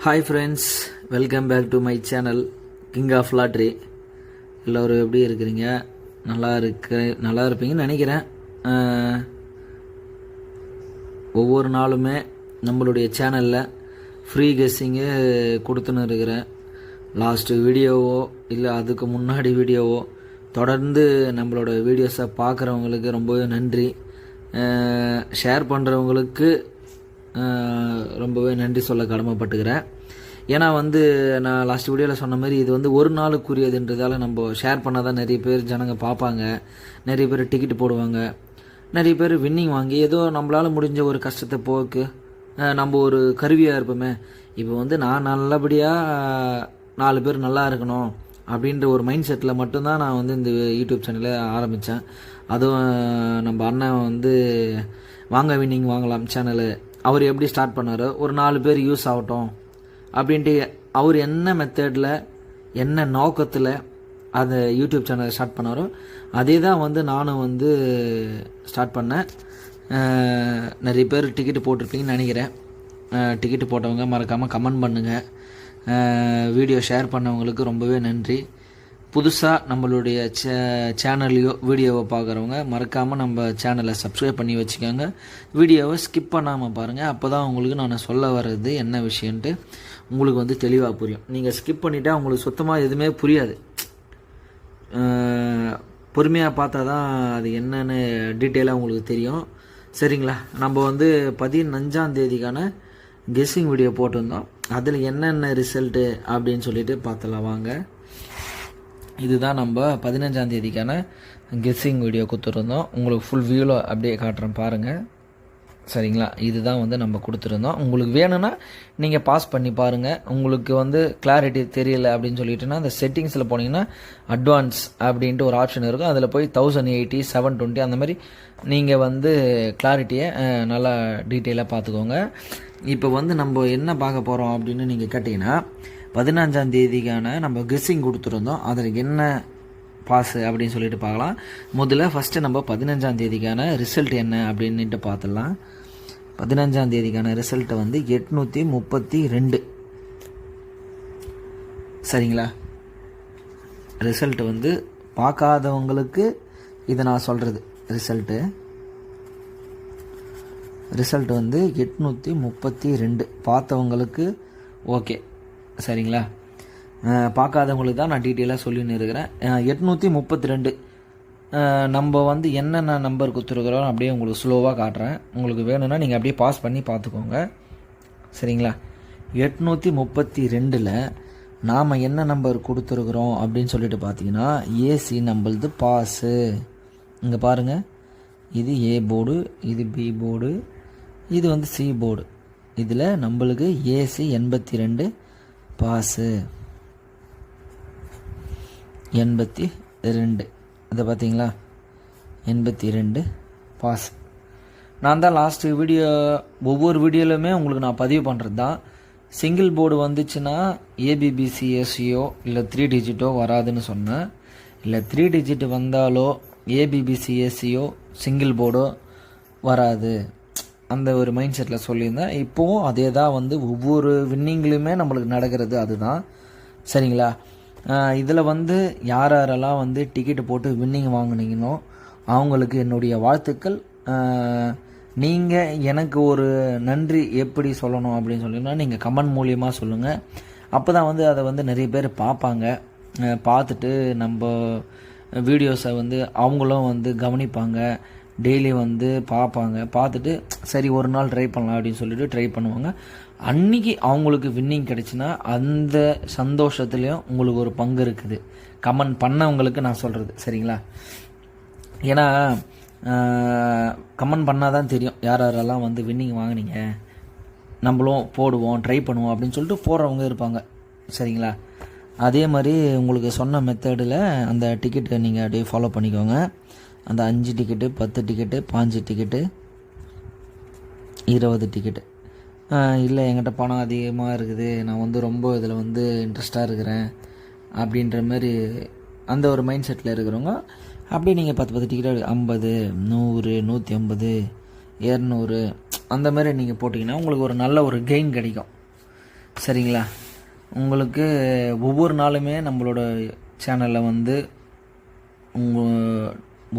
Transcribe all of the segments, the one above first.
Hi friends, welcome back to my channel king of lottery. எல்லோரும் எப்படி இருக்கிறீங்க? நல்லா இருப்பீங்கன்னு நினைக்கிறேன். ஒவ்வொரு நாளுமே நம்மளுடைய சேனலில் ஃப்ரீ கெஸ்ஸிங்கு கொடுத்துன்னு இருக்கிறேன். லாஸ்ட்டு வீடியோவோ இல்லை அதுக்கு முன்னாடி வீடியோவோ தொடர்ந்து நம்மளோட வீடியோஸை பார்க்குறவங்களுக்கு ரொம்பவே நன்றி. ஷேர் பண்ணுறவங்களுக்கு ரொம்பவே நன்றி சொல்ல கடமைப்பட்டுக்கிறேன். ஏன்னா நான் லாஸ்ட் வீடியோவில் சொன்ன மாதிரி இது ஒரு நாளுக்குரியதுன்றதால நம்ம ஷேர் பண்ணால் தான் நிறைய பேர் ஜனங்க பார்ப்பாங்க, நிறைய பேர் டிக்கெட் போடுவாங்க, நிறைய பேர் வின்னிங் வாங்கி ஏதோ நம்மளால் முடிஞ்ச ஒரு கஷ்டத்தை போக்கு நம்ம ஒரு கருவியாக இருப்போமே. இப்போ நான் நல்லபடியாக 4 பேர் நல்லா இருக்கணும் அப்படின்ற ஒரு மைண்ட் செட்டில் மட்டும்தான் நான் இந்த யூடியூப் சேனலை ஆரம்பித்தேன். அதுவும் நம்ம அண்ணன் வாங்க வின்னிங் வாங்கலாம் சேனலு அவர் எப்படி ஸ்டார்ட் பண்ணாரோ, ஒரு 4 பேர் யூஸ் ஆகட்டும் அப்படின்ட்டு அவர் என்ன மெத்தடில் என்ன நோக்கத்தில் அந்த யூடியூப் சேனலை ஸ்டார்ட் பண்ணாரோ அதே தான் நானும் ஸ்டார்ட் பண்ணேன். நிறைய பேர் டிக்கெட்டு போட்டிருப்பீங்கன்னு நினைக்கிறேன். டிக்கெட்டு போட்டவங்க மறக்காமல் கமெண்ட் பண்ணுங்கள். வீடியோ ஷேர் பண்ணவங்களுக்கு ரொம்பவே நன்றி. புதுசாக நம்மளுடைய சேனல்லையோ வீடியோவை பார்க்குறவங்க மறக்காமல் நம்ம சேனலை சப்ஸ்கிரைப் பண்ணி வச்சுக்கோங்க. வீடியோவை ஸ்கிப் பண்ணாமல் பாருங்கள். அப்போ தான் உங்களுக்கு நான் சொல்ல வர்றது என்ன விஷயன்ட்டு உங்களுக்கு தெளிவாக புரியும். நீங்கள் ஸ்கிப் பண்ணிட்டா உங்களுக்கு சுத்தமாக எதுவுமே புரியாது. பொறுமையாக பார்த்தா தான் அது என்னென்னு டீட்டெயிலாக உங்களுக்கு தெரியும். சரிங்களா? நம்ம 15ஆம் தேதிக்கான கெஸ்ஸிங் வீடியோ போட்டிருந்தோம். அதில் என்னென்ன ரிசல்ட்டு அப்படின்னு சொல்லிட்டு பார்த்தலாம் வாங்க. இதுதான் நம்ம 15ஆம் தேதிக்கான கெஸ்ஸிங் வீடியோ கொடுத்துருந்தோம். உங்களுக்கு ஃபுல் வியூவில் அப்படியே காட்டுறேன் பாருங்கள். சரிங்களா? இதுதான் நம்ம கொடுத்துருந்தோம். உங்களுக்கு வேணும்னா நீங்கள் பாஸ் பண்ணி பாருங்கள். உங்களுக்கு கிளாரிட்டி தெரியல அப்படின்னு சொல்லிட்டுனா அந்த செட்டிங்ஸில் போனீங்கன்னா அட்வான்ஸ் அப்படின்ட்டு ஒரு ஆப்ஷன் இருக்கும். அதில் போய் 1080, 720 அந்த மாதிரி நீங்கள் கிளாரிட்டியை நல்லா டீட்டெயிலாக பார்த்துக்கோங்க. இப்போ நம்ம என்ன பார்க்க போகிறோம் அப்படின்னு நீங்கள் கேட்டிங்கன்னா 15ஆம் தேதிக்கான நம்ம கெஸ்ஸிங் கொடுத்துருந்தோம். அதில் என்ன பாஸு அப்படின்னு சொல்லிட்டு பார்க்கலாம். முதல்ல ஃபஸ்ட்டு நம்ம 15ஆம் தேதிக்கான ரிசல்ட் என்ன அப்படின்ட்டு பார்த்துடலாம். 15ஆம் தேதிக்கான ரிசல்ட்டை 832. சரிங்களா? ரிசல்ட்டு பார்க்காதவங்களுக்கு இதை நான் சொல்கிறது. ரிசல்ட்டு 832. பார்த்தவங்களுக்கு ஓகே. சரிங்களா? பார்க்காதவங்களுக்கு தான் நான் டீட்டெயிலாக சொல்லின்னு இருக்கிறேன். 832 நம்ம என்னென்ன நம்பர் கொடுத்துருக்குறோம் அப்படியே உங்களுக்கு ஸ்லோவாக காட்டுறேன். உங்களுக்கு வேணும்னா நீங்கள் அப்படியே பாஸ் பண்ணி பார்த்துக்கோங்க. சரிங்களா? 832ல் நாம் என்ன நம்பர் கொடுத்துருக்குறோம் அப்படின்னு சொல்லிட்டு பார்த்தீங்கன்னா ஏசி நம்மளது பாஸு. இங்கே பாருங்கள், இது ஏ போர்டு, இது பி போர்டு, இது சி போர்டு. இதில் நம்மளுக்கு ஏசி 82 பாஸு. 82 இதை பார்த்தீங்களா? 82 பாஸ். நான் தான் லாஸ்ட்டு வீடியோ ஒவ்வொரு வீடியோலையுமே உங்களுக்கு நான் பதிவு பண்ணுறது தான். சிங்கிள் போர்டு வந்துச்சுன்னா ஏபிபிசிஎஸ்சியோ இல்லை 3 டிஜிட்டோ வராதுன்னு சொன்னேன். இல்லை 3 டிஜிட் வந்தாலோ ஏபிபிசிஎஸ்சியோ சிங்கிள் போர்டோ வராது அந்த ஒரு மைண்ட் செட்டில் சொல்லியிருந்தேன். இப்போவும் அதே தான் ஒவ்வொரு வின்னிங்லையுமே நம்மளுக்கு நடக்கிறது அதுதான். சரிங்களா? இதில் யாரெல்லாம் டிக்கெட்டு போட்டு வின்னிங் வாங்கினீங்கன்னோ அவங்களுக்கு என்னுடைய வாழ்த்துக்கள். நீங்கள் எனக்கு ஒரு நன்றி எப்படி சொல்லணும் அப்படின்னு சொல்லிங்கன்னா நீங்கள் கமெண்ட் மூலியமாக சொல்லுங்கள். அப்போ தான் அதை நிறைய பேர் பார்ப்பாங்க. பார்த்துட்டு நம்ம வீடியோஸை அவங்களும் கவனிப்பாங்க. டெய்லி பார்ப்பாங்க. பார்த்துட்டு சரி ஒரு நாள் ட்ரை பண்ணலாம் அப்படின்னு சொல்லிட்டு ட்ரை பண்ணுவாங்க. அன்றைக்கி அவங்களுக்கு வின்னிங் கிடச்சின்னா அந்த சந்தோஷத்துலேயும் உங்களுக்கு ஒரு பங்கு இருக்குது. கமெண்ட் பண்ணவங்களுக்கு நான் சொல்கிறது. சரிங்களா? ஏன்னா கமெண்ட் பண்ணால் தான் தெரியும் யாரெல்லாம் வின்னிங் வாங்கினீங்க, நம்மளும் போடுவோம், ட்ரை பண்ணுவோம் அப்படின்னு சொல்லிட்டு போடுறவங்க இருப்பாங்க. சரிங்களா? அதே மாதிரி உங்களுக்கு சொன்ன மெத்தடில் அந்த டிக்கெட்டை நீங்கள் அப்படியே ஃபாலோ பண்ணிக்கோங்க. அந்த 5 டிக்கெட்டு, 10 டிக்கெட்டு, 5 டிக்கெட்டு, 20 டிக்கெட்டு. இல்லை என்கிட்ட பணம் அதிகமாக இருக்குது, நான் ரொம்ப இதில் இன்ட்ரெஸ்டாக இருக்கிறேன் அப்படின்ற மாதிரி அந்த ஒரு மைண்ட் செட்டில் இருக்கிறவங்க அப்படியே நீங்கள் 10 டிக்கெட் 50, 100, 150, 200 அந்த மாதிரி நீங்கள் போட்டிங்கன்னா உங்களுக்கு ஒரு நல்ல ஒரு கெயின் கிடைக்கும். சரிங்களா? உங்களுக்கு ஒவ்வொரு நாளுமே நம்மளோட சேனலில் வந்து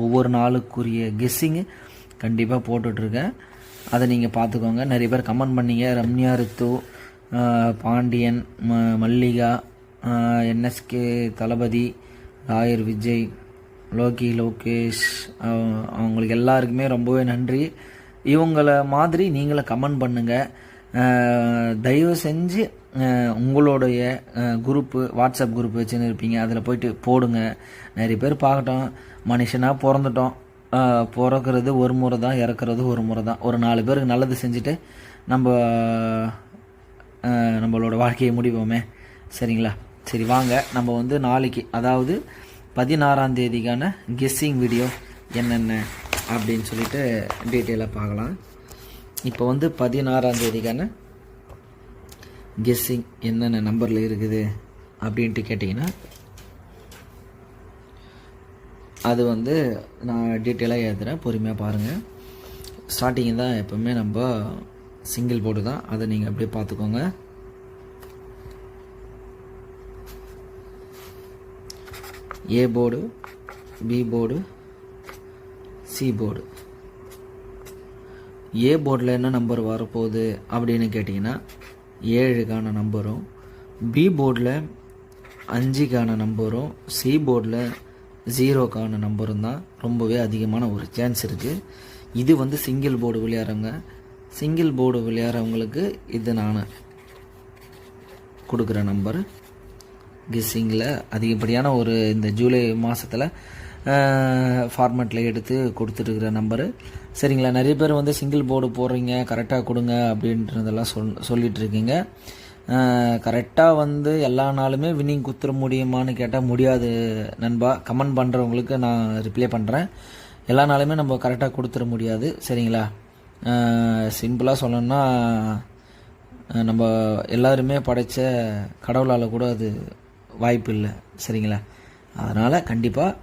ஒவ்வொரு நாளுக்குரிய கெஸ்ஸிங்கு கண்டிப்பாக போட்டுட்ருக்கேன். அதை நீங்கள் பார்த்துக்கோங்க. நிறைய பேர் கமெண்ட் பண்ணிங்க. ரம்யா ரித்து, பாண்டியன், மல்லிகா, என்எஸ்கே தளபதி, ராயர் விஜய், லோகேஷ், அவங்களுக்கு எல்லாருக்குமே ரொம்பவே நன்றி. இவங்கள மாதிரி நீங்களே கமெண்ட் பண்ணுங்கள். தயவு செஞ்சு உங்களுடைய குரூப்பு, வாட்ஸ்அப் குரூப் வச்சுன்னு இருப்பீங்க, அதில் போயிட்டு போடுங்க. நிறைய பேர் பார்க்கட்டும். மனுஷனாக பிறந்துட்டோம். பிறக்கிறது ஒரு முறை தான், இறக்குறது ஒரு முறை தான். ஒரு 4 பேருக்கு நல்லது செஞ்சுட்டு நம்மளோட வாழ்க்கையை முடிப்போமே. சரிங்களா? சரி, வாங்க நம்ம வந்து நாளைக்கு, அதாவது 16ஆம் தேதிக்கான கெஸ்ஸிங் வீடியோ என்னென்ன அப்படின்னு சொல்லிட்டு டீட்டெயிலாக பார்க்கலாம். இப்போ வந்து 16ஆம் தேதிக்கான கெஸ்ஸிங் என்னென்ன நம்பரில் இருக்குது அப்படின்ட்டு கேட்டிங்கன்னா, அது வந்து நான் டீட்டெயிலாக எழுதுகிறேன், பொறுமையாக பாருங்கள். ஸ்டார்டிங் தான் எப்போவுமே நம்ம சிங்கிள் போர்டு தான், அதை நீங்கள் அப்படியே பார்த்துக்கோங்க. A board, B board, C board. A போர்டில் என்ன நம்பர் வரப்போகுது அப்படின்னு கேட்டிங்கன்னா 7க்கான நம்பரும், பி போர்டில் 5க்கான நம்பரும், சி போர்டில் 0க்கான நம்பரும் தான் ரொம்பவே அதிகமான ஒரு சான்ஸ் இருக்குது. இது வந்து சிங்கிள் போர்டு விளையாடுறவங்க. சிங்கிள் போர்டு விளையாடுறவங்களுக்கு இது நான் கொடுக்குற நம்பர் கெஸ்ஸிங்கில் அதிகப்படியான ஒரு இந்த ஜூலை மாதத்தில் ஃபார்மேட்டில் எடுத்து கொடுத்துருக்குற நம்பரு. சரிங்களா? நிறைய பேர் வந்து சிங்கிள் போர்டு போடுறீங்க, கரெக்டாக கொடுங்க அப்படின்றதெல்லாம் சொல்லிகிட்ருக்கீங்க. கரெக்டாக வந்து எல்லா நாளுமே வின்னிங் குத்துற முடியுமான்னு கேட்டால் முடியாது நண்பா. கமெண்ட் பண்ணுறவங்களுக்கு நான் ரிப்ளை பண்ணுறேன். எல்லா நாளுமே நம்ம கரெக்டாக கொடுத்துட முடியாது. சரிங்களா? சிம்பிளாக சொல்லணும்னா, நம்ம எல்லாருமே படைத்த கடவுளால் கூட அது வாய்ப்பு இல்லை. சரிங்களா? அதனால் கண்டிப்பாக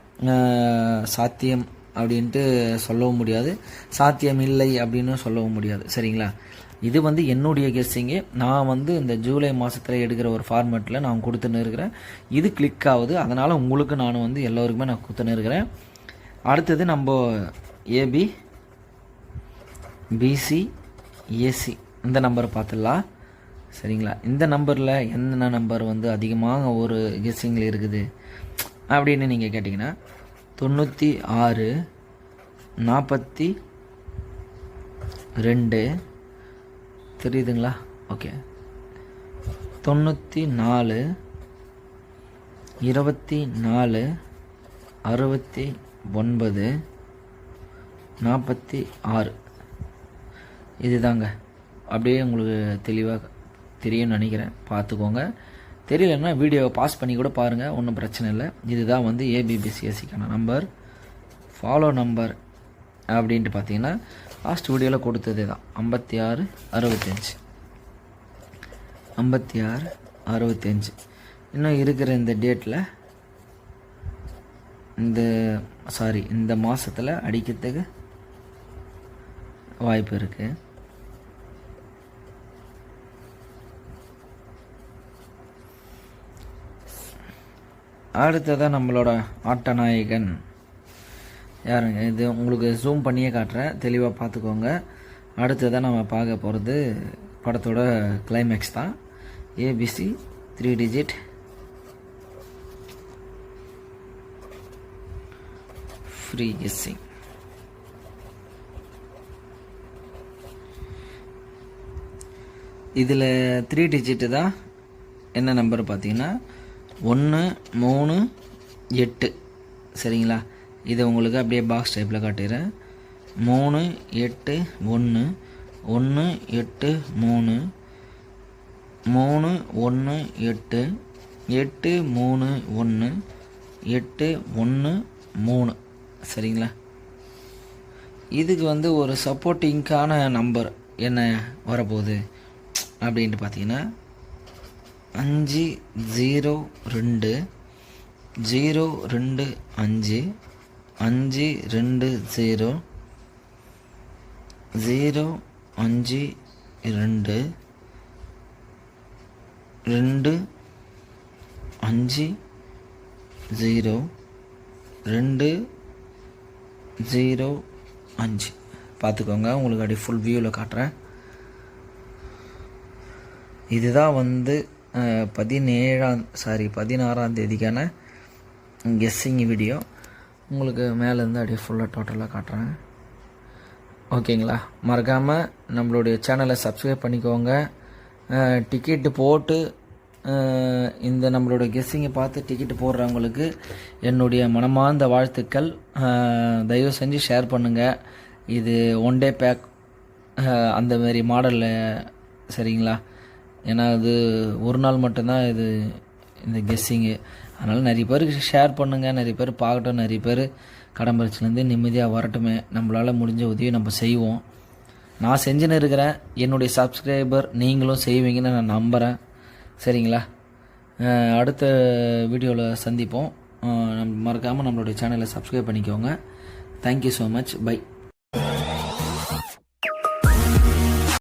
சாத்தியம் அப்படின்ட்டு சொல்லவும் முடியாது, சாத்தியம் இல்லை அப்படின்னு சொல்லவும் முடியாது. சரிங்களா? இது வந்து என்னுடைய கெஸ்ஸிங்கு. நான் வந்து இந்த ஜூலை மாதத்தில் எடுக்கிற ஒரு ஃபார்மேட்டில் நான் கொடுத்துன்னு இருக்கிறேன். இது கிளிக் ஆகுது, அதனால் உங்களுக்கு நான் வந்து எல்லோருக்குமே நான் கொடுத்துன்னு இருக்கிறேன். அடுத்தது நம்ம ஏபி, பிசி, ஏசி இந்த நம்பரை பார்த்துடலாம். சரிங்களா? இந்த நம்பரில் என்ன நம்பர் வந்து அதிகமாக ஒரு கெஸ்ஸிங்கில் இருக்குது அப்படின்னு நீங்கள் கேட்டிங்கன்னா 96, 42 தெரியுதுங்களா? ஓகே. 94, 24, 69, 46 இதுதாங்க. அப்படியே உங்களுக்கு தெளிவாக தெரியும்னு நினைக்கிறேன், பார்த்துக்கோங்க. தெரியலன்னா வீடியோவை பாஸ் பண்ணி கூட பாருங்கள், ஒன்றும் பிரச்சனை இல்லை. இதுதான் வந்து ஏபிபிசிஎஸ்சிக்கான நம்பர். ஃபாலோ நம்பர் அப்படின்ட்டு பார்த்தீங்கன்னா லாஸ்ட் வீடியோவில் கொடுத்ததே தான், 56, 65. 56, 65 இன்னும் இருக்கிற இந்த டேட்டில் இந்த மாதத்தில் அடிக்கிறதுக்கு வாய்ப்பு இருக்குது. அடுத்ததான் நம்மளோட ஆட்டநாயகன் யாருங்க, இது உங்களுக்கு ஜூம் பண்ணியே காட்டுறேன், தெளிவாக பார்த்துக்கோங்க. அடுத்ததான் நம்ம பார்க்க போகிறது படத்தோட கிளைமேக்ஸ் தான். ABC 3 digit free guessing. இதில் 3 டிஜிட்டு தான். என்ன நம்பர் பார்த்தீங்கன்னா 1, 3, 8. சரிங்களா? இதை உங்களுக்கு அப்படியே பாக்ஸ் டைப்பில் காட்டுகிறேன். 3, 8, 1, 1, 8, 3, 3, 1, 8, 8, 3, 1, 8, 1, 3. சரிங்களா? இதுக்கு வந்து ஒரு சப்போர்ட்டிங்கான நம்பர் என்ன வரப்போகுது அப்படின்ட்டு பார்த்தீங்கன்னா 5, 0, 2, 0, 2, 5, 5, 2, 0, 0, 5, 2, 2 5 0 2 0 5 பார்த்துக்கோங்க. உங்களுக்கு அப்படியே ஃபுல் வியூவில் காட்டுறேன். இதுதான் வந்து 16ஆம் தேதிக்கான கெஸ்ஸிங் வீடியோ. உங்களுக்கு மேலேருந்து அப்படியே ஃபுல்லாக டோட்டலாக காட்டுறேன். ஓகேங்களா? மறக்காமல் நம்மளுடைய சேனலை சப்ஸ்கிரைப் பண்ணிக்கோங்க. டிக்கெட்டு போட்டு இந்த நம்மளோட கெஸ்ஸிங்கை பார்த்து டிக்கெட்டு போடுறவங்களுக்கு என்னுடைய மனமார்ந்த வாழ்த்துக்கள். தயவு செஞ்சு ஷேர் பண்ணுங்கள். இது 1 டே பேக் அந்தமாரி மாடலில், சரிங்களா? ஏன்னா அது ஒரு நாள் மட்டும்தான் இது இந்த கெஸ்ஸிங்கு. அதனால் நிறைய பேருக்கு ஷேர் பண்ணுங்கள், நிறைய பேர் பார்க்கட்டும், நிறைய பேர் கடம்பரிச்சிலேருந்து நிம்மதியாக வரட்டுமே. நம்மளால் முடிஞ்ச உதவி நம்ம செய்வோம். நான் செஞ்சுன்னு இருக்கிறேன். என்னுடைய சப்ஸ்கிரைபர் நீங்களும் செய்வீங்கன்னு நான் நம்புகிறேன். சரிங்களா? அடுத்த வீடியோவில் சந்திப்போம். மறக்காமல் நம்மளுடைய சேனலை சப்ஸ்கிரைப் பண்ணிக்கோங்க. Thank you so much. பை.